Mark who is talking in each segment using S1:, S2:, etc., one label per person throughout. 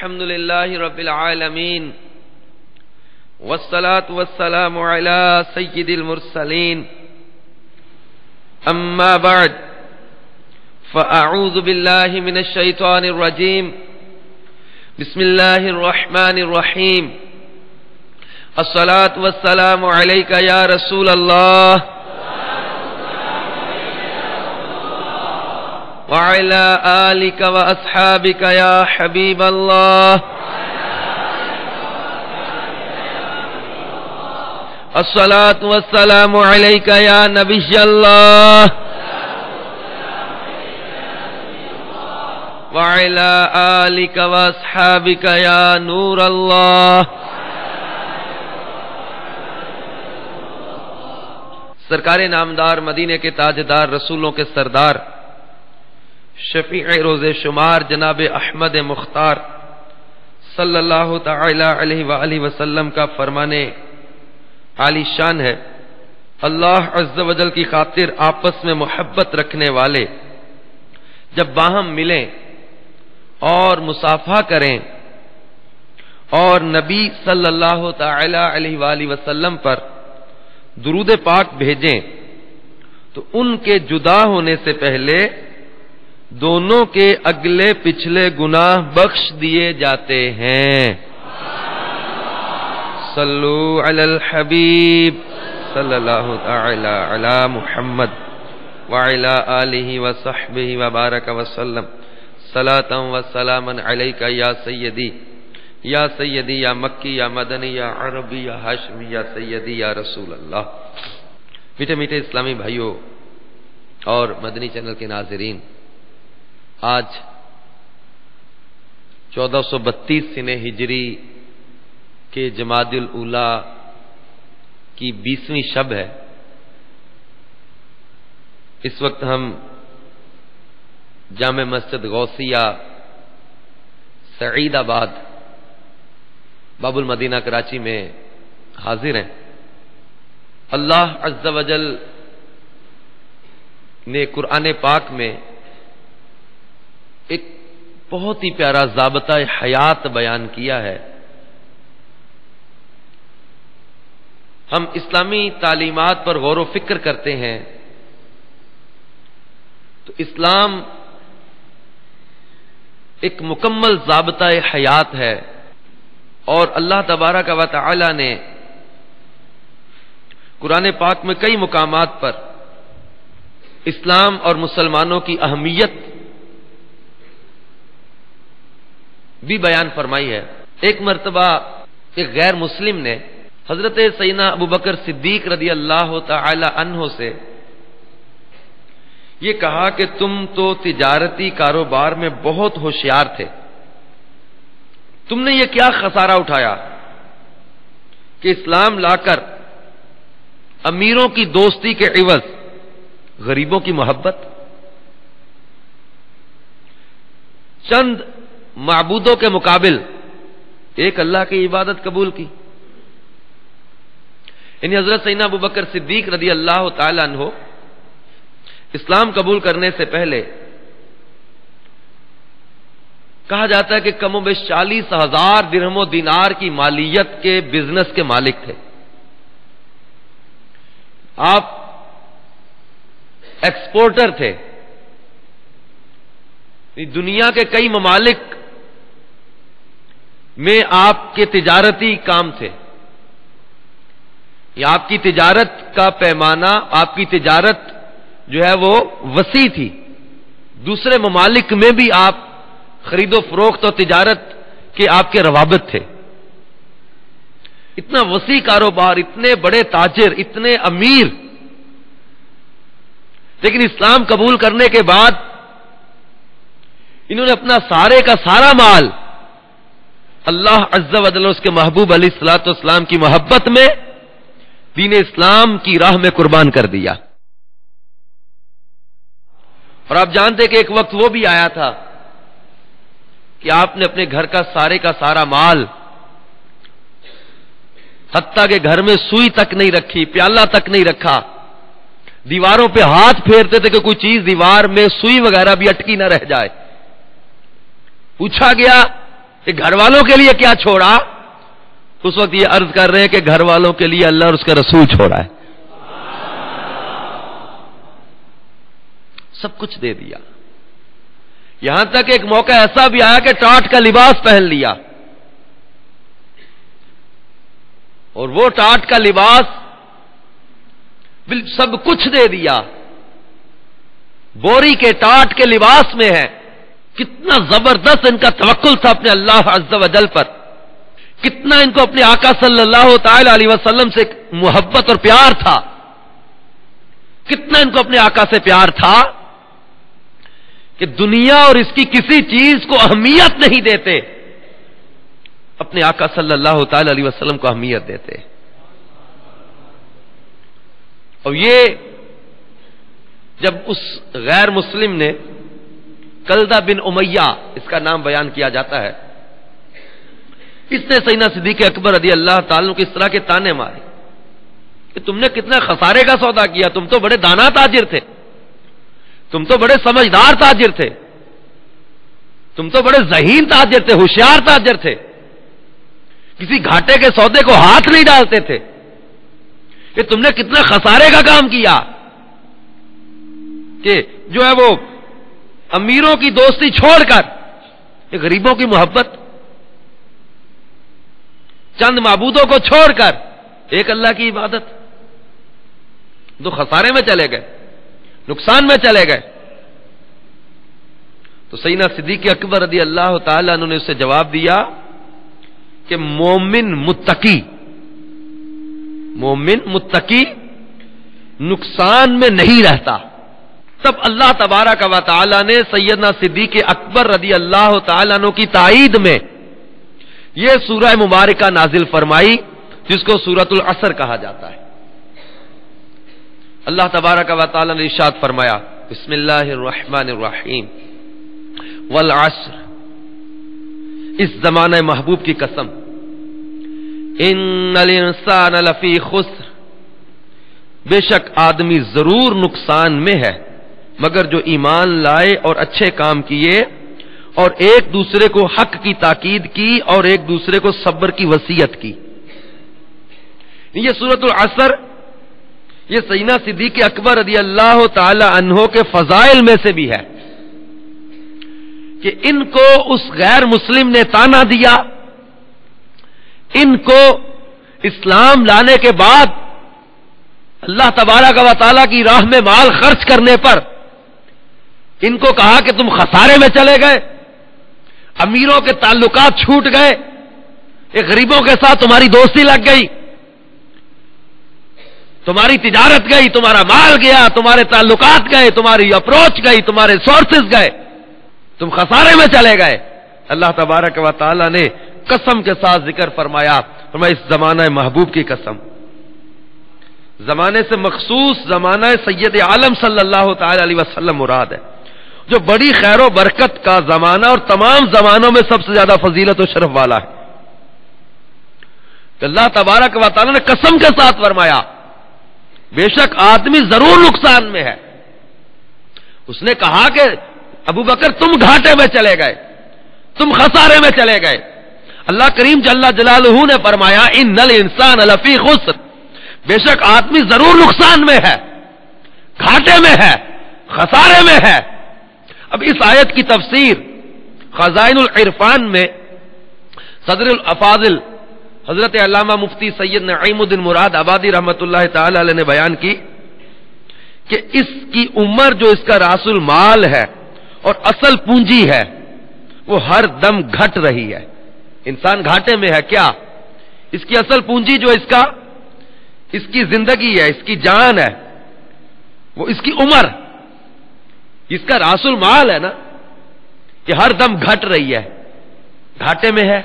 S1: الحمد لله رب العالمين والصلاة والسلام على سيد المرسلين أما بعد فأعوذ بالله من الشيطان الرجيم بسم الله الرحمن الرحيم الصلاة والسلام عليك يا رسول الله وعلى آلك وأصحابك يا حبيب الله الصلاة والسلام عليك يا نبي الله وعلى آلك وأصحابك يا نور الله. سرکار نامدار مدینے کے تاجدار رسولوں کے سردار شفیع روز شمار جناب احمد مختار صلی اللہ تعالی علیہ وآلہ وسلم کا فرمانے عالی شان ہے، اللہ عز و جل کی خاطر آپس میں محبت رکھنے والے جب باہم ملیں اور مصافحہ کریں اور نبی صلی اللہ تعالی علیہ وآلہ وسلم پر درود پاک بھیجیں تو ان کے جدا ہونے سے پہلے دونوں کے اگلے پچھلے گناہ بخش دیے جاتے ہیں. صلو علی الحبیب صلی اللہ تعالی علی محمد وعلی آلہ وصحبہ وبارک وسلم صلاۃ و سلاما علیک یا سیدی یا سیدی یا مکی یا مدنی یا عربی یا ہاشمی یا سیدی یا رسول اللہ. میٹھے میٹھے اسلامی بھائیوں اور مدنی چینل کے ناظرین، آج 1432 سنہ ہجری کے جمادی الاولیٰ کی 20ویں شب ہے. اس وقت ہم جامع مسجد غوثیہ سعید آباد باب المدینہ کراچی میں حاضر ہیں. اللہ عز و جل نے قرآن پاک میں ایک بہت ہی پیارا ضابطہ حیات بیان کیا ہے. ہم اسلامی تعلیمات پر غور و فکر کرتے ہیں تو اسلام ایک مکمل ضابطہ حیات ہے، اور اللہ تبارک و تعالی نے قرآن پاک میں کئی مقامات پر اسلام اور مسلمانوں کی اہمیت بھی بیان فرمائی ہے. ایک مرتبہ ایک غیر مسلم نے حضرت سیدنا ابوبکر صدیق رضی اللہ تعالی عنہ سے یہ کہا کہ تم تو تجارتی کاروبار میں بہت ہوشیار تھے، تم نے یہ کیا خسارہ اٹھایا کہ اسلام لا کر امیروں کی دوستی کے عوض غریبوں کی محبت، چند معبودوں کے مقابل ایک اللہ کی عبادت قبول کی. یعنی حضرت سیدنا ابوبکر صدیق رضی اللہ تعالی عنہ اسلام قبول کرنے سے پہلے کہا جاتا ہے کہ کم و بیش 40,000 درہم و دینار کی مالیت کے بزنس کے مالک تھے. آپ ایکسپورٹر تھے، دنیا کے کئی ممالک میں آپ کے تجارتی کام تھے. یہ آپ کی تجارت کا پیمانہ، آپ کی تجارت جو ہے وہ وسیع تھی. دوسرے ممالک میں بھی آپ خرید و فروخت اور تجارت کے آپ کے روابط تھے. اتنا وسیع کاروبار، اتنے بڑے تاجر، اتنے امیر، لیکن اسلام قبول کرنے کے بعد انہوں نے اپنا سارے کا سارا مال اللہ عز و جل اس کے محبوب علیہ الصلوۃ والسلام کی محبت میں دین اسلام کی راہ میں قربان کر دیا. اور آپ جانتے کہ ایک وقت وہ بھی آیا تھا کہ آپ نے اپنے گھر کا سارا مال، حتیٰ کہ گھر میں سوئی تک نہیں رکھی، پیالہ تک نہیں رکھا، دیواروں پہ ہاتھ پھیرتے تھے کہ کوئی چیز دیوار میں سوئی وغیرہ بھی اٹکی نہ رہ جائے. پوچھا گیا کہ گھر والوں کے لیے کیا چھوڑا؟ اس وقت یہ عرض کر رہے ہیں کہ گھر والوں کے لیے اللہ اور اس کا رسول چھوڑا ہے. سب کچھ دے دیا. یہاں تک ایک موقع ایسا بھی آیا کہ ٹاٹ کا لباس پہن لیا, اور وہ ٹاٹ کا لباس سب کچھ دے دیا, بوری کے ٹاٹ کے لباس میں ہے. کتنا زبردست ان کا توکل تھا اپنے اللہ عز و جل پر, کتنا ان کو اپنے آقا صلی اللہ تعالی علیہ وسلم سے محبت اور پیار تھا, کتنا ان کو اپنے آقا سے پیار تھا کہ دنیا اور اس کی کسی چیز کو اہمیت نہیں دیتے, اپنے آقا صلی اللہ تعالی علیہ وسلم کو اہمیت دیتے. اور یہ جب اس غیر مسلم نے, کلدہ بن امیہ اس کا نام بیان کیا جاتا ہے, اس نے سیدنا صدیق اکبر رضی اللہ تعالیٰ کو اس طرح کے تانے مارے کہ تم نے کتنا خسارے کا سودا کیا, تم تو بڑے دانا تاجر تھے, تم تو بڑے سمجھدار تاجر تھے, تم تو بڑے ذہین تاجر تھے, ہوشیار تاجر تھے, کسی گھاٹے کے سودے کو ہاتھ نہیں ڈالتے تھے, کہ تم نے کتنا خسارے کا کام کیا کہ جو ہے وہ امیروں کی دوستی چھوڑ کر غریبوں کی محبت, چند معبودوں کو چھوڑ کر ایک اللہ کی عبادت, تو خسارے میں چلے گئے, نقصان میں چلے گئے. تو سیدنا صدیق اکبر رضی اللہ تعالیٰ عنہ نے اس سے جواب دیا کہ مومن متقی نقصان میں نہیں رہتا. تب اللہ تبارک و تعالیٰ نے سیدنا صدیق اکبر رضی اللہ تعالیٰ عنہ کی تائید میں یہ سورہ مبارکہ نازل فرمائی جس کو سورۃ العصر کہا جاتا ہے. اللہ تبارک و تعالیٰ نے ارشاد فرمایا, بسم اللہ الرحمن الرحیم, والعصر, اس زمانہ محبوب کی قسم, ان الانسان لفی خسر, بے شک آدمی ضرور نقصان میں ہے مگر جو ایمان لائے اور اچھے کام کیے اور ایک دوسرے کو حق کی تاکید کی اور ایک دوسرے کو صبر کی وصیت کی. یہ سورۃ العصر یہ سیدنا صدیق اکبر رضی اللہ تعالی عنہ کے فضائل میں سے بھی ہے کہ ان کو اس غیر مسلم نے تانا دیا, ان کو اسلام لانے کے بعد اللہ تبارک و تعالیٰ کی راہ میں مال خرچ کرنے پر ان کو کہا کہ تم خسارے میں چلے گئے, امیروں کے تعلقات چھوٹ گئے, ایک غریبوں کے ساتھ تمہاری دوستی لگ گئی, تمہاری تجارت گئی, تمہارا مال گیا, تمہارے تعلقات گئے, تمہاری اپروچ گئی, تمہارے سورسز گئے, تم خسارے میں چلے گئے. اللہ تبارک و تعالیٰ نے قسم کے ساتھ ذکر فرمایا, اس زمانہ محبوب کی قسم, زمانے سے مخصوص زمانہ سید عالم صلی اللہ تعالی علیہ وسلم مراد ہے, جو بڑی خیر و برکت کا زمانہ اور تمام زمانوں میں سب سے زیادہ فضیلت و شرف والا ہے. کہ اللہ تبارک و تعالی نے قسم کے ساتھ فرمایا بے شک آدمی ضرور نقصان میں ہے. اس نے کہا کہ ابو بکر تم گھاٹے میں چلے گئے, تم خسارے میں چلے گئے. اللہ کریم جل جلالہ نے فرمایا ان الانسان لفی خسر, بے شک آدمی ضرور نقصان میں ہے, گھاٹے میں ہے, خسارے میں ہے. اب اس آیت کی تفسیر خزائن العرفان میں صدر الافاضل حضرت علامہ مفتی سید نعیم الدین مراد آبادی رحمت اللہ تعالی علیہ نے بیان کی کہ اس کی عمر جو اس کا راس المال ہے اور اصل پونجی ہے وہ ہر دم گھٹ رہی ہے. انسان گھاٹے میں ہے کیا, اس کی اصل پونجی جو اس کی زندگی ہے, اس کی جان ہے, وہ اس کی عمر, اس کا راس المال ہے نا, کہ ہر دم گھٹ رہی ہے, گھاٹے میں ہے.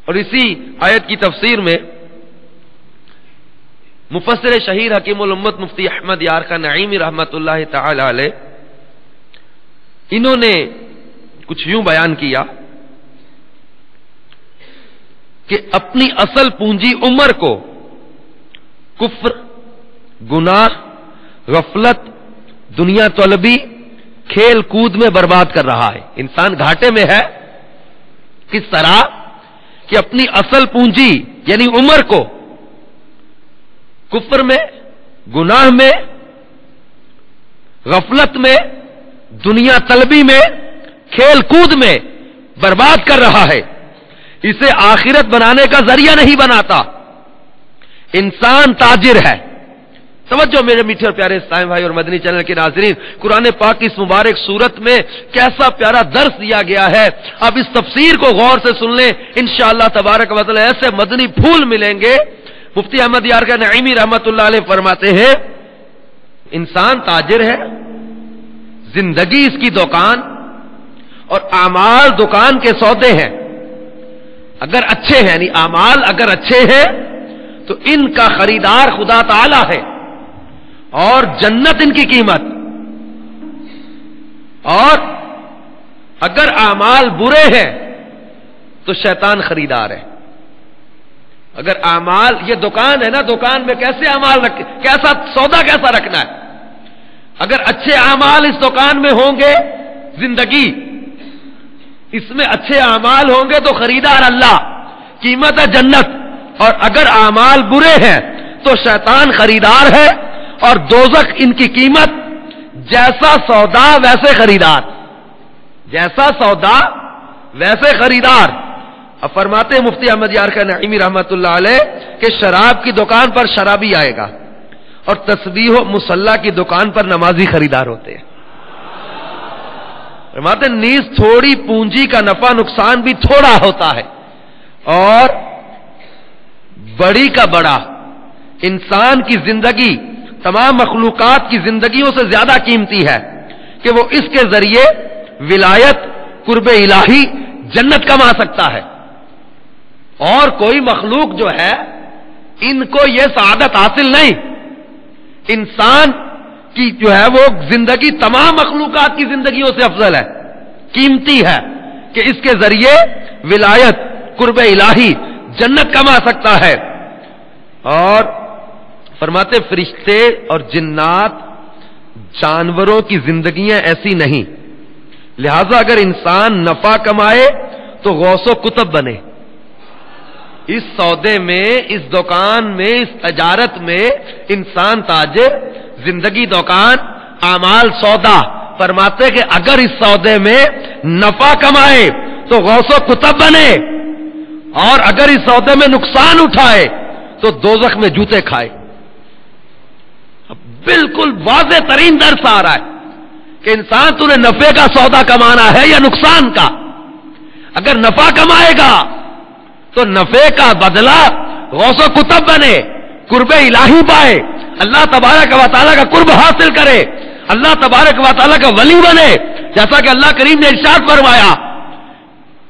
S1: اور اسی آیت کی تفسیر میں مفسر شہیر حکیم الامت مفتی احمد یارقا نعیمی رحمت اللہ تعالی علیہ, انہوں نے کچھ یوں بیان کیا کہ اپنی اصل پونجی عمر کو کفر, گناہ, غفلت, دنیا طلبی, کھیل کود میں برباد کر رہا ہے. انسان گھاٹے میں ہے کس طرح کہ اپنی اصل پونجی یعنی عمر کو کفر میں، گناہ میں، غفلت میں، دنیا طلبی میں، کھیل کود میں برباد کر رہا ہے، اسے آخرت بنانے کا ذریعہ نہیں بناتا۔ انسان تاجر ہے۔ توجہ میرے میٹھے اور پیارے اسلام بھائی اور مدنی چینل کے ناظرین، قرآن پاک کی اس مبارک سورت میں کیسا پیارا درس دیا گیا ہے۔ اب اس تفسیر کو غور سے سن لیں، انشاءاللہ تبارک و تعالی ایسے مدنی پھول ملیں گے۔ مفتی احمد یارکا نعیمی رحمت اللہ علیہ فرماتے ہیں انسان تاجر ہے، زندگی اس کی دکان اور اعمال دکان کے سودے ہیں۔ اگر اچھے ہیں یعنی اعمال اگر اچھے ہیں تو ان کا خریدار خدا تعالی ہے اور جنت ان کی قیمت، اور اگر اعمال برے ہیں تو شیطان خریدار ہے۔ اگر اعمال، یہ دکان ہے نا، دکان میں کیسے اعمال رکھے، کیسا سودا کیسا رکھنا ہے۔ اگر اچھے اعمال اس دکان میں ہوں گے، زندگی اس میں اچھے اعمال ہوں گے تو خریدار اللہ، قیمت ہے جنت، اور اگر اعمال برے ہیں تو شیطان خریدار ہے اور دوزخ ان کی قیمت۔ جیسا سودا ویسے خریدار، جیسا سودا ویسے خریدار۔ اب فرماتے ہیں مفتی احمد یارکا نعیمی رحمت اللہ علیہ کہ شراب کی دکان پر شرابی آئے گا اور تسبیح و مصلی کی دکان پر نمازی خریدار ہوتے ہیں۔ فرماتے ہیں نیز تھوڑی پونجی کا نفع نقصان بھی تھوڑا ہوتا ہے، اور بڑی کا بڑا انسان کی زندگی تمام مخلوقات کی زندگیوں سے زیادہ قیمتی ہے کہ وہ اس کے ذریعے ولایت، قرب الہی، جنت کما سکتا ہے۔ اور کوئی مخلوق جو ہے ان کو یہ سعادت حاصل نہیں۔ انسان کی جو ہے وہ زندگی تمام مخلوقات کی زندگیوں سے افضل ہے، قیمتی ہے کہ اس کے ذریعے ولایت، قرب الہی، جنت کما سکتا ہے۔ اور فرماتے فرشتے اور جنات، جانوروں کی زندگیاں ایسی نہیں، لہذا اگر انسان نفع کمائے تو غوث و کتب بنے۔ اس سودے میں، اس دکان میں، اس تجارت میں انسان تاجر، زندگی دکان، اعمال سودا۔ فرماتے کہ اگر اس سودے میں نفع کمائے تو غوث و کتب بنے، اور اگر اس سودے میں نقصان اٹھائے تو دوزخ میں جوتے کھائے۔ اب بالکل واضح ترین درس آ رہا ہے کہ انسان تو نے نفع کا سودا کمانا ہے یا نقصان کا۔ اگر نفع کمائے گا تو نفع کا بدلہ غوث و کتب بنے، قرب الہی پائے، اللہ تبارک و تعالیٰ کا قرب حاصل کرے، اللہ تبارک و تعالیٰ کا ولی بنے، جیسا کہ اللہ کریم نے ارشاد فرمایا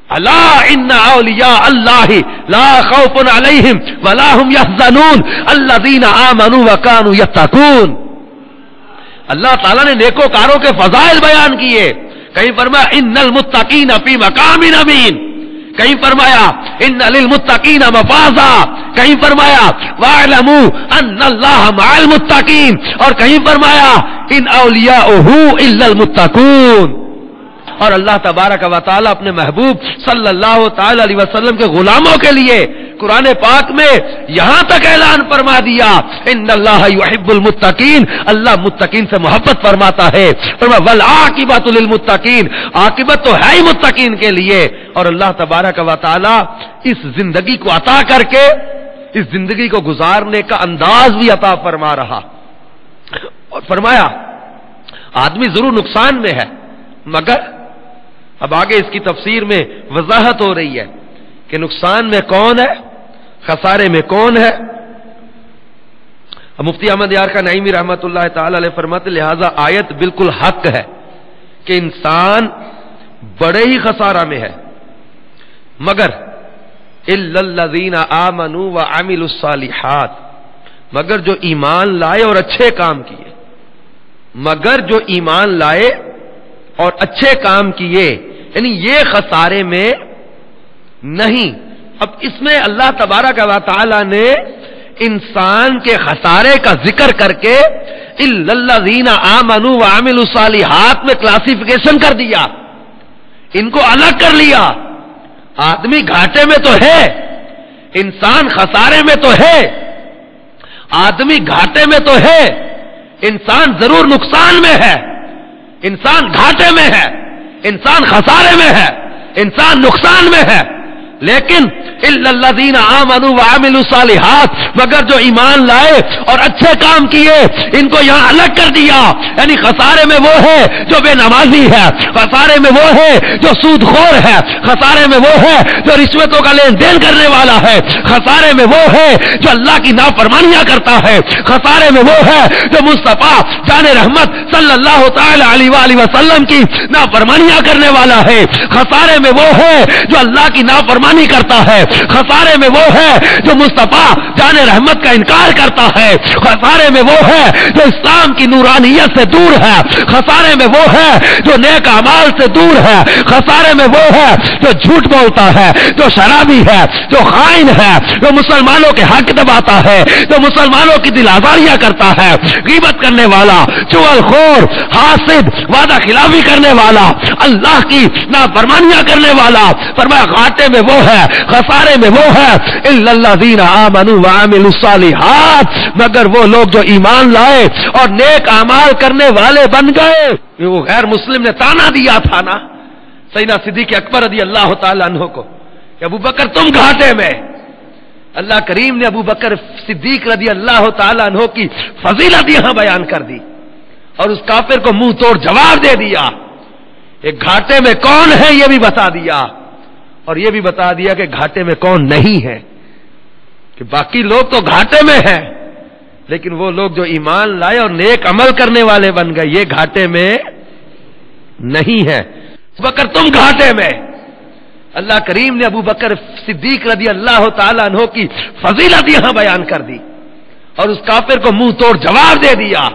S1: الا ان اولیاء اللہ لا خوف علیہم ولا هم یحزنون الذین آمنوا وکانوا یتقون۔ اللہ تعالیٰ نے نیکوکاروں کے فضائل بیان کیے، کہیں فرمایا ان المتقین فی مقام امین، کہیں فرمایا ان للمتقین مفازا، کہیں فرمایا واعلموا ان اللہ مع المتقین، اور کہیں فرمایا ان اولیاءہ الا المتقون۔ اور اللہ تبارک و تعالیٰ اپنے محبوب صلی اللہ تعالی علیہ وسلم کے غلاموں کے لیے قرآن پاک میں یہاں تک اعلان فرما دیا ان اللہ یحب المتقین، اللہ متقین سے محبت فرماتا ہے، والعاقبۃ للمتقین، عاقبت تو ہے ہی متقین کے لیے۔ اور اللہ تبارک و تعالیٰ اس زندگی کو عطا کر کے اس زندگی کو گزارنے کا انداز بھی عطا فرما رہا، اور فرمایا آدمی ضرور نقصان میں ہے، مگر اب آگے اس کی تفسیر میں وضاحت ہو رہی ہے کہ نقصان میں کون ہے، خسارے میں کون ہے۔ اب مفتی احمد یارکا نعیمی رحمت اللہ تعالی علیہ فرماتے لہذا آیت بالکل حق ہے کہ انسان بڑے ہی خسارہ میں ہے، مگر الا الذین آمنوا وعملوا الصالحات، مگر جو ایمان لائے اور اچھے کام کیے، مگر جو ایمان لائے اور اچھے کام کیے، یعنی یہ خسارے میں نہیں۔ اب اس میں اللہ تبارک و تعالی نے انسان کے خسارے کا ذکر کر کے الا الذین آمنوا وعملوا الصالحات میں کلاسیفیکیشن کر دیا، ان کو الگ کر لیا، آدمی گھاٹے میں تو ہے، انسان خسارے میں تو ہے، آدمی گھاٹے میں تو ہے، انسان ضرور نقصان میں ہے، انسان گھاٹے میں ہے، انسان خسارے میں ہے، انسان نقصان میں ہے، لیکن الا الذین آمنوا وعملوا الصالحات، مگر جو ایمان لائے اور اچھے کام کیے، ان کو یہاں الگ کر دیا۔ یعنی خسارے میں وہ ہے جو بے نمازی ہے، خسارے میں وہ ہے جو سود خور ہے، خسارے میں وہ ہے جو رشوتوں کا لین دین کرنے والا ہے، خسارے میں وہ ہے جو اللہ کی نافرمانیاں کرتا ہے، خسارے میں وہ ہے جو مصطفیٰ جان رحمت صلی اللہ تعالی علیہ وآلہ وسلم کی نافرمانیاں کرنے والا ہے، خسارے میں وہ ہے جو اللہ کی نافرمانی کرتا ہے، خسارے میں وہ ہے جو مصطفیٰ جان رحمت کا انکار کرتا ہے، خسارے میں وہ ہے جو اسلام کی نورانیت سے دور ہے، خسارے میں وہ ہے جو نیک اعمال سے دور ہے، خسارے میں وہ ہے جو جھوٹ بولتا ہے، جو شرابی ہے، جو خائن ہے، جو مسلمانوں کے حق دباتا ہے، جو مسلمانوں کی دل آزاریاں کرتا ہے، غیبت کرنے والا، چغل خور، حاسد، وعدہ خلافی کرنے والا، اللہ کی نافرمانیاں کرنے والا۔ فرمایا گھاٹے میں وہ ہے، خسارے میں وہ ہے الا الذین آمنوا وعملوا الصالحات، مگر وہ لوگ جو ایمان لائے اور نیک اعمال کرنے والے بن گئے۔ وہ غیر مسلم نے تانا دیا تھا نا سیدنا صدیق اکبر رضی اللہ تعالی عنہ کو کہ ابو بکر تم گھاٹے میں، اللہ کریم نے ابو بکر صدیق رضی اللہ تعالی عنہ کی فضیلت یہاں بیان کر دی اور اس کافر کو منہ توڑ جواب دے دیا۔ ایک گھاٹے میں کون ہے یہ بھی بتا دیا، اور یہ بھی بتا دیا کہ گھاٹے میں کون نہیں ہے، کہ باقی لوگ تو گھاٹے میں ہیں لیکن وہ لوگ جو ایمان لائے اور نیک عمل کرنے والے بن گئے یہ گھاٹے میں نہیں ہے۔ ابو بکر تم گھاٹے میں، اللہ کریم نے ابو بکر صدیق رضی اللہ تعالی عنہ کی فضیلت یہاں بیان کر دی اور اس کافر کو منہ توڑ جواب دے دیا۔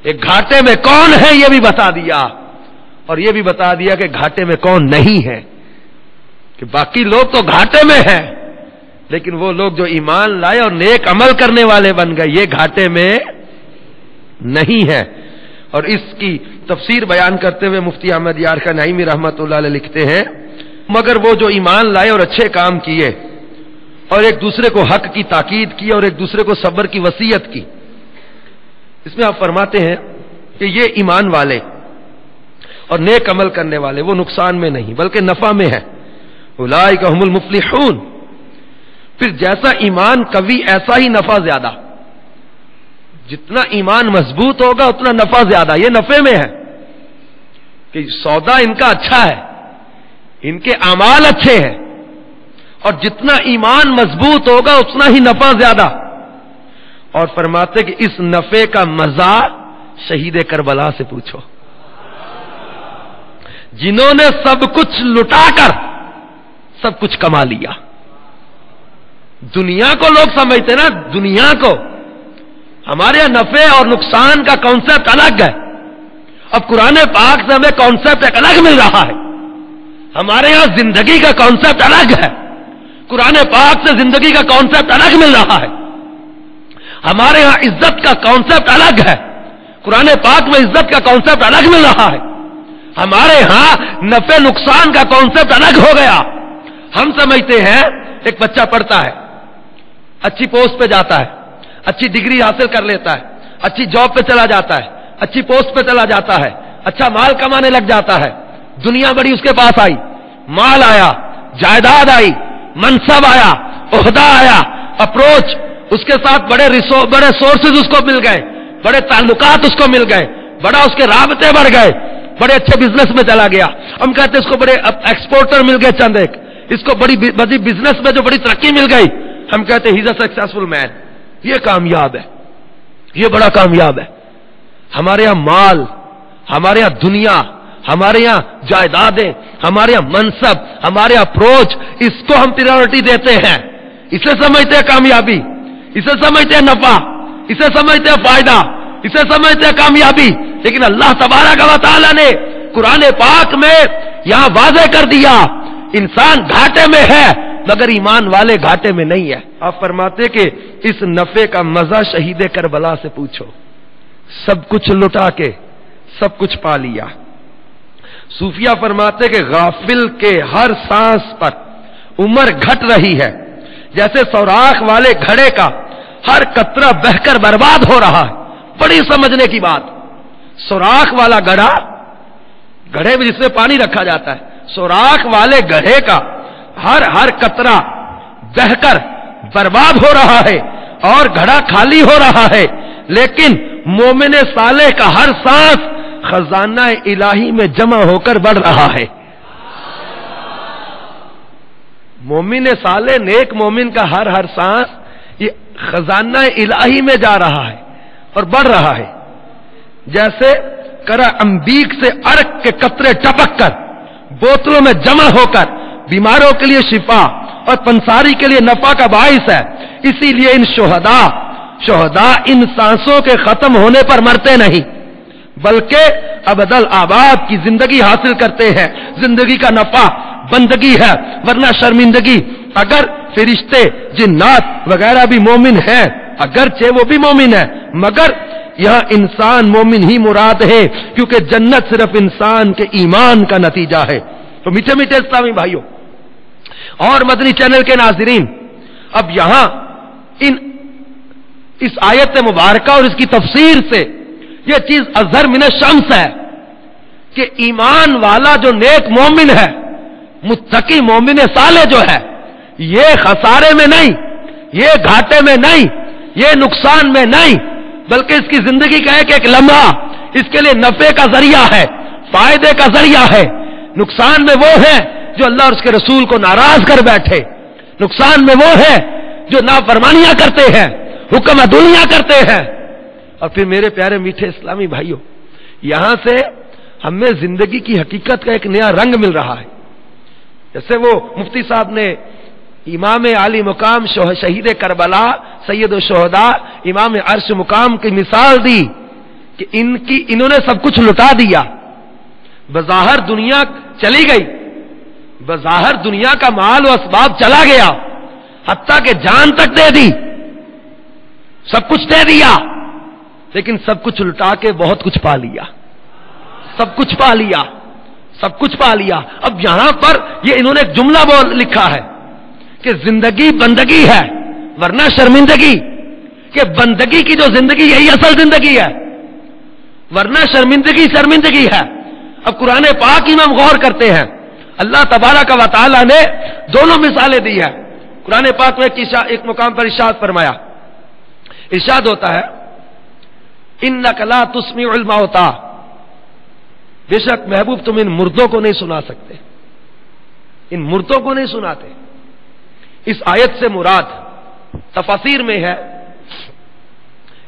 S1: ایک گھاٹے میں کون ہے یہ بھی بتا دیا، اور یہ بھی بتا دیا کہ گھاٹے میں کون نہیں ہے، کہ باقی لوگ تو گھاٹے میں ہیں لیکن وہ لوگ جو ایمان لائے اور نیک عمل کرنے والے بن گئے یہ گھاٹے میں نہیں ہے۔ اور اس کی تفسیر بیان کرتے ہوئے مفتی احمد یار خان نعیمی رحمۃ اللہ علیہ لکھتے ہیں مگر وہ جو ایمان لائے اور اچھے کام کیے اور ایک دوسرے کو حق کی تاکید کی اور ایک دوسرے کو صبر کی وصیت کی، اس میں آپ فرماتے ہیں کہ یہ ایمان والے اور نیک عمل کرنے والے وہ نقصان میں نہیں بلکہ نفع میں ہے۔ اولئک هم المفلحون، پھر جیسا ایمان قوی ایسا ہی نفع زیادہ، جتنا ایمان مضبوط ہوگا اتنا نفع زیادہ، یہ نفع میں ہے کہ سودا ان کا اچھا ہے، ان کے اعمال اچھے ہیں، اور جتنا ایمان مضبوط ہوگا اتنا ہی نفع زیادہ۔ اور فرماتے کہ اس نفع کا مزہ شہید کربلا سے پوچھو، جنہوں نے سب کچھ لٹا کر سب کچھ کما لیا۔ دنیا کو لوگ سمجھتے نا، دنیا کو، ہمارے یہاں نفع اور نقصان کا کانسیپٹ الگ ہے، اب قرآن پاک سے ہمیں کانسیپٹ ایک الگ مل رہا ہے۔ ہمارے یہاں زندگی کا کانسیپٹ الگ ہے، قرآن پاک سے زندگی کا کانسیپٹ الگ مل رہا ہے۔ ہمارے یہاں عزت کا کانسیپٹ الگ ہے، قرآن پاک میں عزت کا کانسیپٹ الگ مل رہا ہے۔ ہمارے ہاں نفع نقصان کا کانسیپٹ الگ ہو گیا۔ ہم سمجھتے ہیں ایک بچہ پڑھتا ہے، اچھی پوسٹ پہ جاتا ہے، اچھی ڈگری حاصل کر لیتا ہے، اچھی جاب پہ چلا جاتا ہے، اچھی پوسٹ پہ چلا جاتا ہے، اچھا مال کمانے لگ جاتا ہے، دنیا بڑی اس کے پاس آئی، مال آیا، جائیداد آئی، منصب آیا، عہدہ آیا، اپروچ، اس کے ساتھ بڑے سورسز اس کو مل گئے، بڑے تعلقات اس کو مل گئے، بڑا اس کے رابطے بڑھ گئے، بڑے اچھے بزنس میں چلا گیا۔ ہم کہتے ہیں اس کو بڑے ایکسپورٹر مل گئے چند ایک، اس کو بڑی بزنس میں جو بڑی ترقی مل گئی، ہم کہتے ہیں ہی از اے سکسیسفل مین، یہ کامیاب ہے، یہ بڑا کامیاب ہے۔ ہمارے یہاں مال، ہمارے یہاں دنیا، ہمارے یہاں جائیدادیں، ہمارے یہاں منصب، ہمارے یہاں اپروچ، اس کو ہم پریورٹی دیتے ہیں، اسے سمجھتے ہیں کامیابی، اسے سمجھتے ہیں نفع، اسے سمجھتے ہیں فائدہ، اسے سمجھتے ہیں کامیابی۔ لیکن اللہ تبارک و تعالی نے قرآن پاک میں یہاں واضح کر دیا انسان گھاٹے میں ہے مگر ایمان والے گھاٹے میں نہیں ہے۔ آپ فرماتے کہ اس نفع کا مزہ شہید کربلا سے پوچھو، سب کچھ لٹا کے سب کچھ پا لیا۔ صوفیہ فرماتے کہ غافل کے ہر سانس پر عمر گھٹ رہی ہے، جیسے سوراخ والے گھڑے کا ہر قطرہ بہ کر برباد ہو رہا ہے۔ بڑی سمجھنے کی بات، سوراخ والا گڑھا، گڑھے میں جس میں پانی رکھا جاتا ہے، سوراخ والے گڑھے کا ہر قطرہ بہ کر برباد ہو رہا ہے اور گھڑا خالی ہو رہا ہے، لیکن مومن صالح کا ہر سانس خزانہ الہی میں جمع ہو کر بڑھ رہا ہے۔ مومن صالح نیک مومن کا ہر سانس یہ خزانہ الہی میں جا رہا ہے اور بڑھ رہا ہے، جیسے کرا انبیک سے عرق کے قطرے ٹپک کر بوتلوں میں جمع ہو کر بیماروں کے لیے شفا اور پنساری کے لیے نفع کا باعث ہے۔ اسی لیے ان شہداء ان سانسوں کے ختم ہونے پر مرتے نہیں، بلکہ ابدل آباد کی زندگی حاصل کرتے ہیں۔ زندگی کا نفع بندگی ہے، ورنہ شرمندگی۔ اگر فرشتے جنات وغیرہ بھی مومن ہیں، اگرچہ وہ بھی مومن ہے، مگر یہاں انسان مومن ہی مراد ہے، کیونکہ جنت صرف انسان کے ایمان کا نتیجہ ہے۔ تو میٹھے میٹھے اسلامی بھائیوں اور مدنی چینل کے ناظرین، اب یہاں اس آیت مبارکہ اور اس کی تفسیر سے یہ چیز اظہر من الشمس ہے کہ ایمان والا جو نیک مومن ہے، متقی مومن صالح جو ہے، یہ خسارے میں نہیں، یہ گھاٹے میں نہیں، یہ نقصان میں نہیں، بلکہ اس کی زندگی کا ایک لمحہ اس کے لیے نفع کا ذریعہ ہے، فائدے کا ذریعہ ہے۔ نقصان میں وہ ہے جو اللہ اور اس کے رسول کو ناراض کر بیٹھے، نقصان میں وہ ہے جو نافرمانیاں کرتے ہیں، حکم عدولیاں کرتے ہیں۔ اور پھر میرے پیارے میٹھے اسلامی بھائیوں، یہاں سے ہمیں زندگی کی حقیقت کا ایک نیا رنگ مل رہا ہے۔ جیسے وہ مفتی صاحب نے امام عالی مقام شہید کربلا سید الشہداء امام عرش مقام کی مثال دی کہ انہوں نے سب کچھ لٹا دیا، بظاہر دنیا چلی گئی، بظاہر دنیا کا مال و اسباب چلا گیا، حتیٰ کہ جان تک دے دی، سب کچھ دے دیا، لیکن سب کچھ لٹا کے بہت کچھ پا لیا، سب کچھ پا لیا، سب کچھ پا لیا۔ اب یہاں پر یہ انہوں نے ایک جملہ لکھا ہے کہ زندگی بندگی ہے ورنہ شرمندگی، کہ بندگی کی جو زندگی یہی اصل زندگی ہے، ورنہ شرمندگی ہے۔ اب قرآن پاک ہی میں ہم غور کرتے ہیں، اللہ تبارک و تعالی نے دونوں مثالیں دی ہے۔ قرآن پاک میں ایک مقام پر ارشاد فرمایا، ارشاد ہوتا ہے انک لا تسمع الموتى، بے شک محبوب تم ان مردوں کو نہیں سنا سکتے، ان مردوں کو نہیں سناتے۔ اس آیت سے مراد تفاسیر میں ہے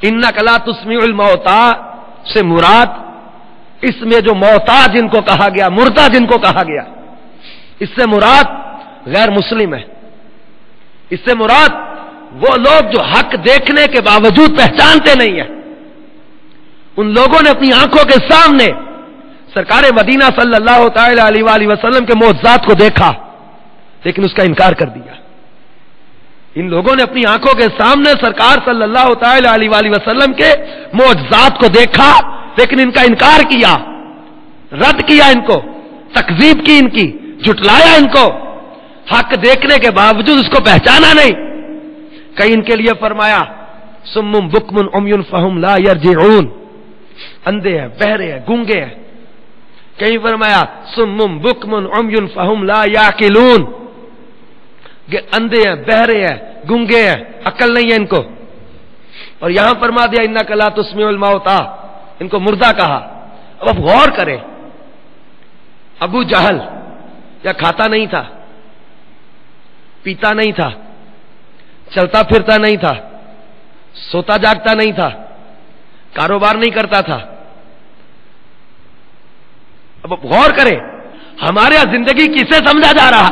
S1: انک لا تسمع الموتى سے مراد اس میں جو موتا جن کو کہا گیا، مردہ جن کو کہا گیا، اس سے مراد غیر مسلم ہے۔ اس سے مراد وہ لوگ جو حق دیکھنے کے باوجود پہچانتے نہیں ہیں۔ ان لوگوں نے اپنی آنکھوں کے سامنے سرکار مدینہ صلی اللہ تعالی علیہ وآلہ وسلم کے معجزات کو دیکھا، لیکن اس کا انکار کر دیا۔ ان لوگوں نے اپنی آنکھوں کے سامنے سرکار صلی اللہ تعالی علیہ وآلہ وسلم کے معجزات کو دیکھا، لیکن ان کا انکار کیا، رد کیا، ان کو تکذیب کی، ان کی جھٹلایا، ان کو حق دیکھنے کے باوجود اس کو پہچانا نہیں۔ کہیں ان کے لیے فرمایا سم بکم عمی فہم لا یرجعون، اندھے ہیں، بہرے ہیں، گونگے ہیں۔ کہیں فرمایا سم بکم عمی فہم لا یعقلون، کہ اندھے ہیں، بہرے ہیں، گونگے ہیں، عقل نہیں ہے ان کو۔ اور یہاں فرما دیا انک لا تسمع الموتى، ان کو مردہ کہا۔ اب آپ غور کریں، ابو جہل یا کھاتا نہیں تھا، پیتا نہیں تھا، چلتا پھرتا نہیں تھا، سوتا جاگتا نہیں تھا، کاروبار نہیں کرتا تھا۔ اب آپ غور کریں، ہمارے یہاں زندگی کسے سمجھا جا رہا؟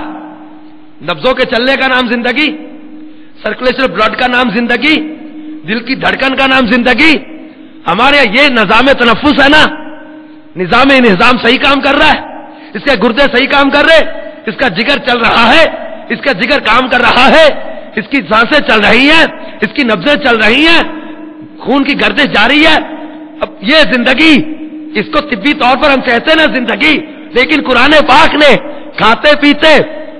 S1: نبضوں کے چلنے کا نام زندگی، سرکولیشن بلڈ کا نام زندگی، دل کی دھڑکن کا نام زندگی۔ ہمارے یہ نظام تنفس ہے نا، نظام صحیح کام کر رہا ہے، اس کے گردے صحیح کام کر رہے، اس کا جگر چل رہا ہے، اس کا جگر کام کر رہا ہے، اس کی سانسیں چل رہی ہیں، اس کی نبضیں چل رہی ہیں، خون کی گردش جاری ہے۔ اب یہ زندگی، اس کو طبی طور پر ہم کہتے ہیں نا زندگی، لیکن قرآن پاک نے کھاتے پیتے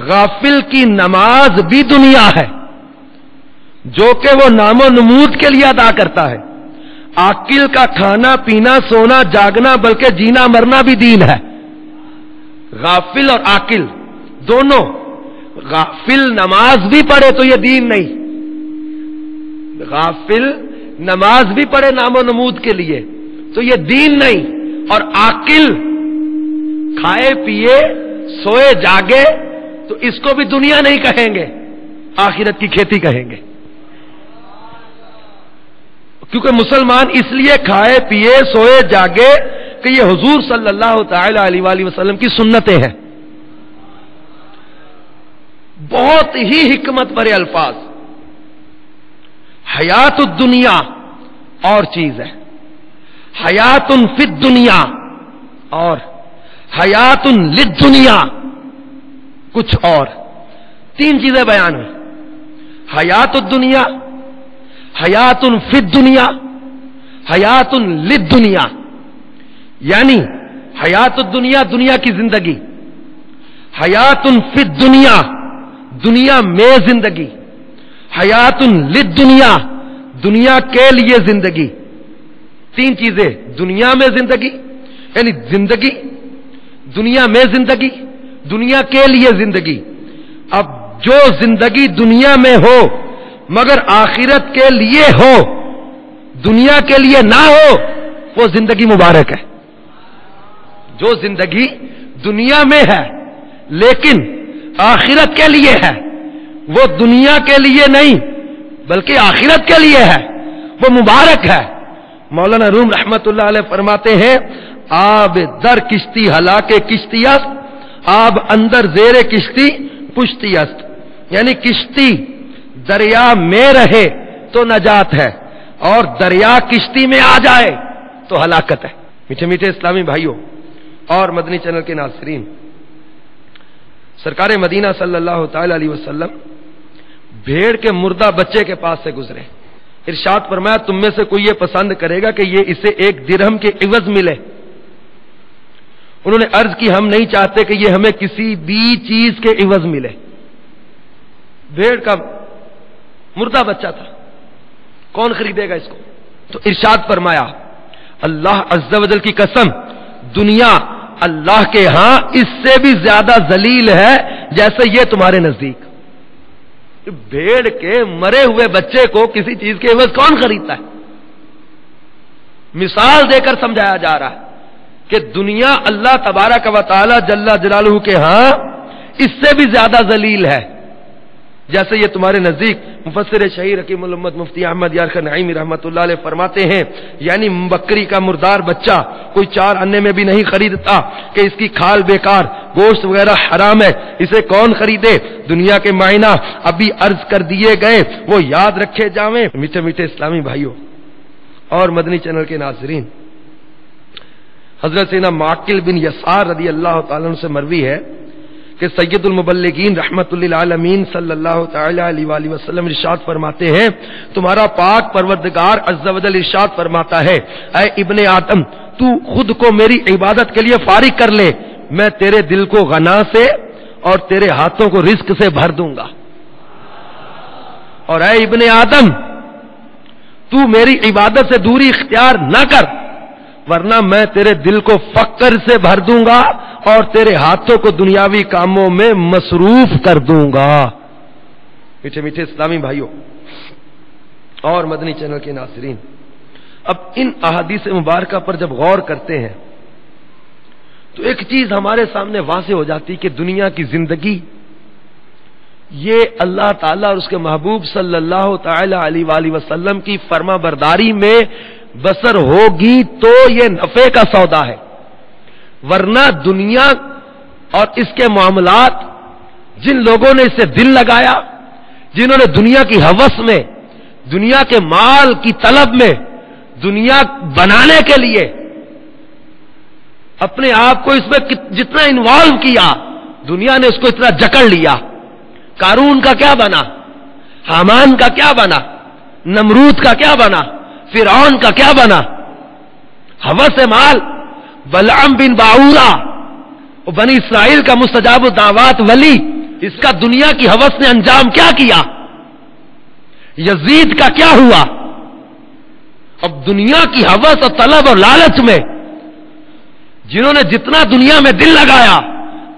S2: غافل کی نماز بھی دنیا ہے جو کہ وہ نام و نمود کے لیے ادا کرتا ہے. عاقل کا کھانا پینا سونا جاگنا بلکہ جینا مرنا بھی دین ہے. غافل اور عاقل دونوں. غافل نماز بھی پڑھے تو یہ دین نہیں. غافل نماز بھی پڑھے نام و نمود کے لیے تو یہ دین نہیں. اور عاقل کھائے پیے سوئے جاگے تو اس کو بھی دنیا نہیں کہیں گے, آخرت کی کھیتی کہیں گے. کیونکہ مسلمان اس لیے کھائے پیے سوئے جاگے کہ یہ حضور صلی اللہ تعالی علیہ وآلہ وسلم کی سنتیں ہیں. بہت ہی حکمت بھرے الفاظ. حیات الدنیا اور چیز ہے, حیات فی الدنیا اور حیات للدنیا کچھ اور. تین چیزیں بیان ہوئی. حیات الدنیا, حیات فی الدنیا, حیات للدنیا. یعنی حیات الدنیا دنیا کی زندگی, حیات فی الدنیا دنیا میں زندگی, حیات للدنیا دنیا کے لیے زندگی. تین چیزیں, دنیا میں زندگی یعنی زندگی, دنیا میں زندگی, دنیا کے لیے زندگی. اب جو زندگی دنیا میں ہو مگر آخرت کے لیے ہو, دنیا کے لیے نہ ہو, وہ زندگی مبارک ہے. جو زندگی دنیا میں ہے لیکن آخرت کے لیے ہے, وہ دنیا کے لیے نہیں بلکہ آخرت کے لیے ہے, وہ مبارک ہے. مولانا روم رحمت اللہ علیہ فرماتے ہیں آب در کشتی ہلاکے کشتی است, آب اندر زیر کشتی پشتی است. یعنی کشتی دریا میں رہے تو نجات ہے اور دریا کشتی میں آ جائے تو ہلاکت ہے. میٹھے میٹھے اسلامی بھائیوں اور مدنی چینل کے ناظرین, سرکار مدینہ صلی اللہ تعالی علیہ وسلم بھیڑ کے مردہ بچے کے پاس سے گزرے. ارشاد فرمایا تم میں سے کوئی یہ پسند کرے گا کہ یہ اسے 1 درہم کے عوض ملے؟ انہوں نے عرض کی ہم نہیں چاہتے کہ یہ ہمیں کسی بھی چیز کے عوض ملے. بھیڑ کا مردہ بچہ تھا, کون خریدے گا اس کو؟ تو ارشاد فرمایا اللہ عز و جل کی قسم دنیا اللہ کے ہاں اس سے بھی زیادہ ذلیل ہے جیسے یہ تمہارے نزدیک. بھیڑ کے مرے ہوئے بچے کو کسی چیز کے عوض کون خریدتا ہے؟ مثال دے کر سمجھایا جا رہا ہے کہ دنیا اللہ تبارک و تعالی جل جلالہ کے ہاں اس سے بھی زیادہ ذلیل ہے جیسے یہ تمہارے نزدیک. مفسر شہیر حکیم الامت مفتی احمد یار خان نعیمی رحمت اللہ علیہ فرماتے ہیں یعنی بکری کا مردار بچہ کوئی 4 آنے میں بھی نہیں خریدتا کہ اس کی کھال بیکار, گوشت وغیرہ حرام ہے, اسے کون خریدے؟ دنیا کے معنی ابھی عرض کر دیے گئے وہ یاد رکھے جاویں. میٹھے میٹھے اسلامی بھائیوں اور مدنی چینل کے ناظرین, حضرت سیدنا معقل بن یسار رضی اللہ تعالیٰ عنہ سے مروی ہے کہ سید المبلغین رحمت للعالمین صلی اللہ تعالی علیہ وآلہ وسلم ارشاد فرماتے ہیں تمہارا پاک پروردگار عز و جل ارشاد فرماتا ہے اے ابن آدم تو خود کو میری عبادت کے لیے فارغ کر لے, میں تیرے دل کو غنا سے اور تیرے ہاتھوں کو رزق سے بھر دوں گا. اور اے ابن آدم تو میری عبادت سے دوری اختیار نہ کر ورنہ میں تیرے دل کو فقر سے بھر دوں گا اور تیرے ہاتھوں کو دنیاوی کاموں میں مصروف کر دوں گا. میٹھے میٹھے اسلامی بھائیوں اور مدنی چینل کے ناظرین, اب ان احادیث مبارکہ پر جب غور کرتے ہیں تو ایک چیز ہمارے سامنے واضح ہو جاتی کہ دنیا کی زندگی یہ اللہ تعالیٰ اور اس کے محبوب صلی اللہ تعالی علیہ وآلہ وسلم کی فرما برداری میں بسر ہوگی تو یہ نفع کا سودا ہے, ورنہ دنیا اور اس کے معاملات جن لوگوں نے اسے دل لگایا, جنہوں نے دنیا کی ہوس میں, دنیا کے مال کی طلب میں, دنیا بنانے کے لیے اپنے آپ کو اس میں جتنا انوالو کیا, دنیا نے اس کو اتنا جکڑ لیا. قارون کا کیا بنا, حامان کا کیا بنا, نمرود کا کیا بنا, فرعون کا کیا بنا؟ ہوس مال. بلعام بن باورا بنی اسرائیل کا مستجاب الدعوات ولی اس کا دنیا کی ہوس نے انجام کیا کیا؟ یزید کا کیا ہوا؟ اب دنیا کی ہوس اور طلب اور لالچ میں جنہوں نے جتنا دنیا میں دل لگایا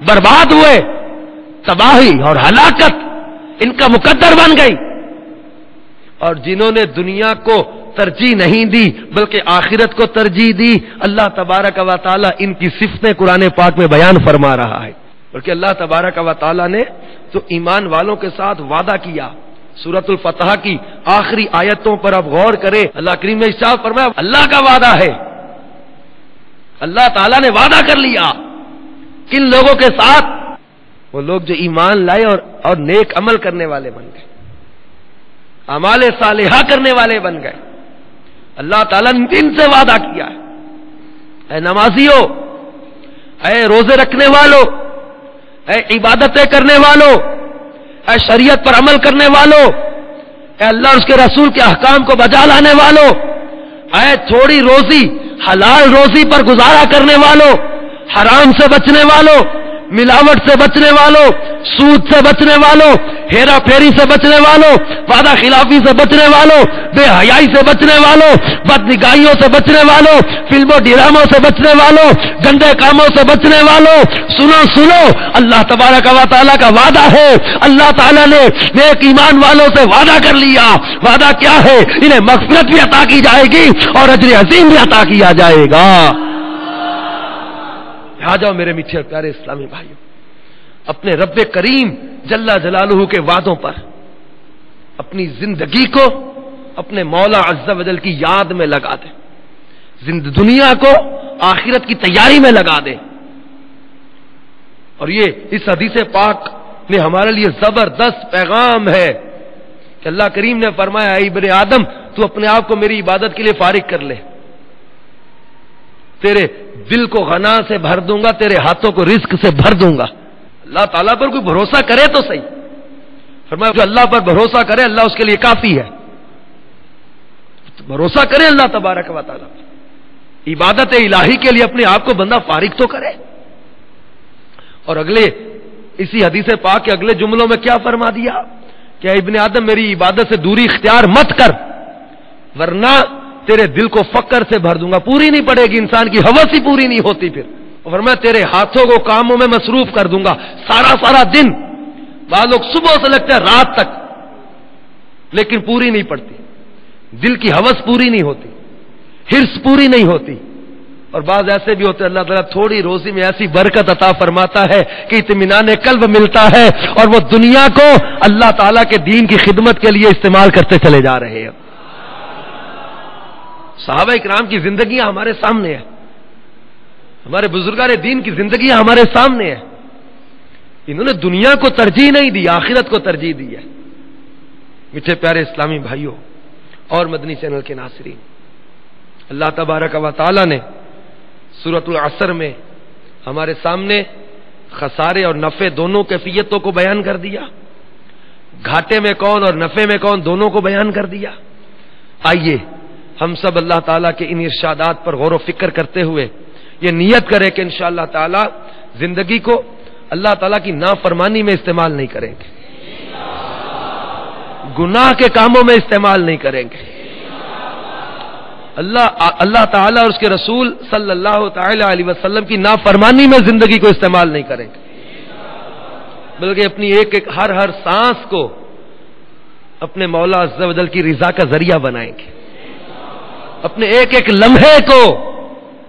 S2: برباد ہوئے، تباہی اور ہلاکت ان کا مقدر بن گئی، اور جنہوں نے دنیا کو ترجیح نہیں دی بلکہ آخرت کو ترجیح دی، اللہ تبارک و تعالی ان کی صفتیں قرآن پاک میں بیان فرما رہا ہے۔ بلکہ اللہ تبارک و تعالی نے تو ایمان والوں کے ساتھ وعدہ کیا۔ سورۃ الفتح کی آخری آیتوں پر اب غور کریں، اللہ کریم نے ارشاد فرمایا اللہ کا وعدہ ہے، اللہ تعالیٰ نے وعدہ کر لیا کن لوگوں کے ساتھ؟ وہ لوگ جو ایمان لائے اور نیک عمل کرنے والے بن گئے، اعمال صالحہ کرنے والے بن گئے۔ اللہ تعالیٰ نے ان سے وعدہ کیا ہے، اے نمازیوں، اے روزے رکھنے والوں، اے عبادتیں کرنے والوں، اے شریعت پر عمل کرنے والوں، اے اللہ اور اس کے رسول کے احکام کو بجا لانے والوں، اے تھوڑی روزی حلال روزی پر گزارا کرنے والوں، حرام سے بچنے والوں، ملاوٹ سے بچنے والوں، سود سے بچنے والوں، ہیرا پھیری سے بچنے والوں، وعدہ خلافی سے بچنے والوں، بے حیائی سے بچنے والوں، بد نگاہیوں سے بچنے والوں، فلموں ڈراموں سے بچنے والوں، گندے کاموں سے بچنے والوں، سنو اللہ تبارک و تعالیٰ کا وعدہ ہے۔ اللہ تعالیٰ نے نیک ایمان والوں سے وعدہ کر لیا۔ وعدہ کیا ہے؟ انہیں مغفرت بھی عطا کی جائے گی اور اجر عظیم بھی عطا کیا جائے گا۔ آ جاؤ میرے میٹھے اور پیارے اسلامی بھائیوں، اپنے رب کریم جل جلالہ کے وعدوں پر اپنی زندگی کو اپنے مولا عز و جل کی یاد میں لگا دیں، دنیا کو آخرت کی تیاری میں لگا دیں۔ اور یہ اس حدیث پاک میں ہمارے لیے زبردست پیغام ہے کہ اللہ کریم نے فرمایا اے ابن آدم تو اپنے آپ کو میری عبادت کے لیے فارغ کر لے، تیرے دل کو غنا سے بھر دوں گا، تیرے ہاتھوں کو رزق سے بھر دوں گا۔ اللہ تعالیٰ پر کوئی بھروسہ کرے تو صحیح، فرمایا جو اللہ پر بھروسہ کرے اللہ اس کے لیے کافی ہے۔ بھروسہ کرے اللہ تبارک و تعالیٰ، عبادت الہی کے لیے اپنے آپ کو بندہ فارغ تو کرے۔ اور اگلے اسی حدیث پاک کے اگلے جملوں میں کیا فرما دیا کہ اے ابن آدم میری عبادت سے دوری اختیار مت کر ورنہ تیرے دل کو فقر سے بھر دوں گا۔ پوری نہیں پڑے گی، انسان کی ہوس ہی پوری نہیں ہوتی پھر، اور میں تیرے ہاتھوں کو کاموں میں مصروف کر دوں گا، سارا دن، بعض لوگ صبح سے لگتے ہیں رات تک، لیکن پوری نہیں پڑتی، دل کی ہوس پوری نہیں ہوتی، حرص پوری نہیں ہوتی۔ اور بعض ایسے بھی ہوتے ہیں اللہ تعالیٰ تھوڑی روزی میں ایسی برکت عطا فرماتا ہے کہ اطمینان قلب ملتا ہے اور وہ دنیا کو اللہ تعالیٰ کے دین کی خدمت کے لیے استعمال کرتے چلے جا رہے ہیں۔ صحابہ اکرام کی زندگیاں ہمارے سامنے ہیں، ہمارے بزرگان دین کی زندگیاں ہمارے سامنے ہیں، انہوں نے دنیا کو ترجیح نہیں دی، آخرت کو ترجیح دی ہے۔ میٹھے پیارے اسلامی بھائیوں اور مدنی چینل کے ناظرین، اللہ تبارک و تعالی نے سورۃ العصر میں ہمارے سامنے خسارے اور نفع دونوں کیفیتوں کو بیان کر دیا، گھاٹے میں کون اور نفع میں کون دونوں کو بیان کر دیا۔ آئیے ہم سب اللہ تعالیٰ کے ان ارشادات پر غور و فکر کرتے ہوئے یہ نیت کریں کہ انشاءاللہ تعالیٰ زندگی کو اللہ تعالیٰ کی نافرمانی میں استعمال نہیں کریں گے، گناہ کے کاموں میں استعمال نہیں کریں گے، اللہ تعالیٰ اور اس کے رسول صلی اللہ تعالی علیہ وسلم کی نافرمانی میں زندگی کو استعمال نہیں کریں گے، بلکہ اپنی ایک ہر سانس کو اپنے مولا عز و جل کی رضا کا ذریعہ بنائیں گے، اپنے ایک لمحے کو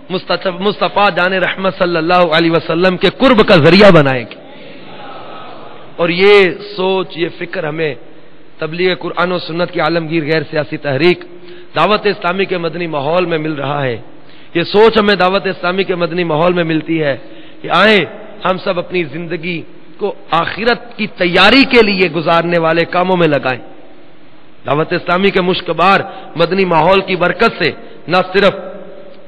S2: مصطفیٰ جان رحمت صلی اللہ علیہ وسلم کے قرب کا ذریعہ بنائیں گے۔ اور یہ سوچ، یہ فکر ہمیں تبلیغ قرآن و سنت کی عالمگیر غیر سیاسی تحریک دعوت اسلامی کے مدنی ماحول میں مل رہا ہے، یہ سوچ ہمیں دعوت اسلامی کے مدنی ماحول میں ملتی ہے کہ آئیں ہم سب اپنی زندگی کو آخرت کی تیاری کے لیے گزارنے والے کاموں میں لگائیں۔ دعوت اسلامی کے مشکبار مدنی ماحول کی برکت سے نہ صرف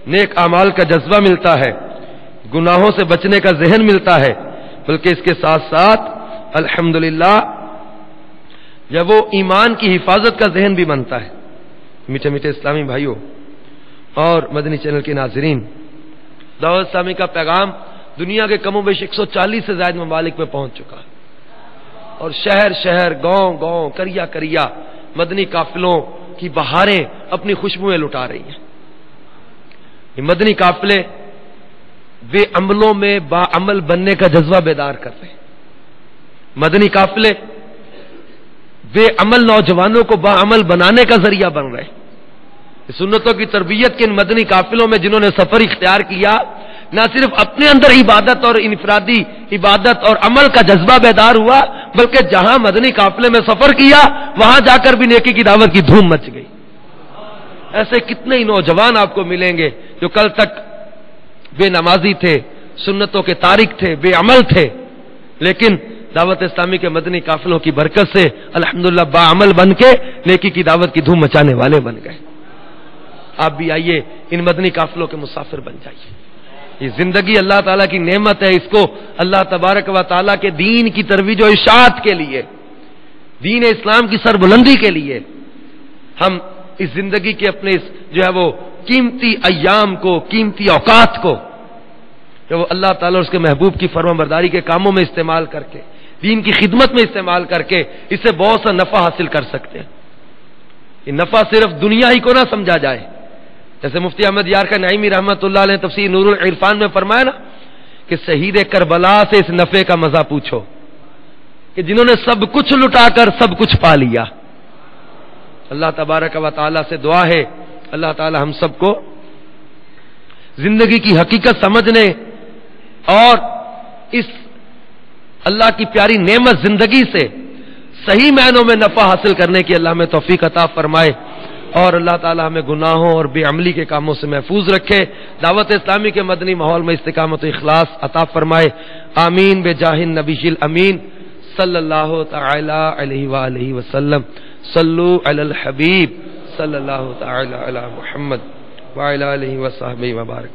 S2: نیک اعمال کا جذبہ ملتا ہے، گناہوں سے بچنے کا ذہن ملتا ہے، بلکہ اس کے ساتھ ساتھ الحمدللہ جب وہ ایمان کی حفاظت کا ذہن بھی بنتا ہے۔ میٹھے میٹھے اسلامی بھائیوں اور مدنی چینل کے ناظرین، دعوت اسلامی کا پیغام دنیا کے کم و بیش 140 سے زائد ممالک میں پہنچ چکا ہے۔ اور شہر شہر گاؤں گاؤں کریا کریا مدنی قافلوں کی بہاریں اپنی خوشبوئیں لٹا رہی ہیں. یہ مدنی قافلے بے عملوں میں با عمل بننے کا جذبہ بیدار کر رہے ہیں. مدنی قافلے بے عمل نوجوانوں کو با عمل بنانے کا ذریعہ بن رہے ہیں. سنتوں کی تربیت کے ان مدنی قافلوں میں جنہوں نے سفر اختیار کیا، نہ صرف اپنے اندر عبادت اور انفرادی عبادت اور عمل کا جذبہ بیدار ہوا، بلکہ جہاں مدنی قافلے میں سفر کیا وہاں جا کر بھی نیکی کی دعوت کی دھوم مچ گئی. ایسے کتنے ہی نوجوان آپ کو ملیں گے جو کل تک بے نمازی تھے، سنتوں کے تارک تھے، بے عمل تھے، لیکن دعوت اسلامی کے مدنی قافلوں کی برکت سے الحمدللہ با عمل بن کے نیکی کی دعوت کی دھوم مچانے والے بن گئے. آپ بھی آئیے ان مدنی قافلوں کے مسافر بن جائیے. یہ زندگی اللہ تعالیٰ کی نعمت ہے، اس کو اللہ تبارک و تعالیٰ کے دین کی ترویج و اشاعت کے لیے، دین اسلام کی سربلندی کے لیے ہم اس زندگی کے اپنے جو ہے وہ قیمتی ایام کو، قیمتی اوقات کو جو وہ اللہ تعالیٰ اور اس کے محبوب کی فرمانبرداری کے کاموں میں استعمال کر کے، دین کی خدمت میں استعمال کر کے اس سے بہت سا نفع حاصل کر سکتے ہیں. یہ نفع صرف دنیا ہی کو نہ سمجھا جائے. جیسے مفتی احمد یار کا نعیمی رحمت اللہ علیہ تفسیر نور العرفان میں فرمایا نا کہ شہید کربلا سے اس نفع کا مزہ پوچھو کہ جنہوں نے سب کچھ لٹا کر سب کچھ پا لیا. اللہ تبارک و تعالیٰ سے دعا ہے اللہ تعالیٰ ہم سب کو زندگی کی حقیقت سمجھنے اور اس اللہ کی پیاری نعمت زندگی سے صحیح معنوں میں نفع حاصل کرنے کی اللہ میں توفیق عطا فرمائے، اور اللہ تعالیٰ ہمیں گناہوں اور بے عملی کے کاموں سے محفوظ رکھے. دعوت اسلامی کے مدنی ماحول میں استقامت و اخلاص عطا فرمائے. آمین بجاہ النبی الامین صلی اللہ تعالی علیہ وآلہ وسلم. صلو علی الحبیب صلی اللہ تعالی علی محمد وعلی آلہ وصحبہ وبارک.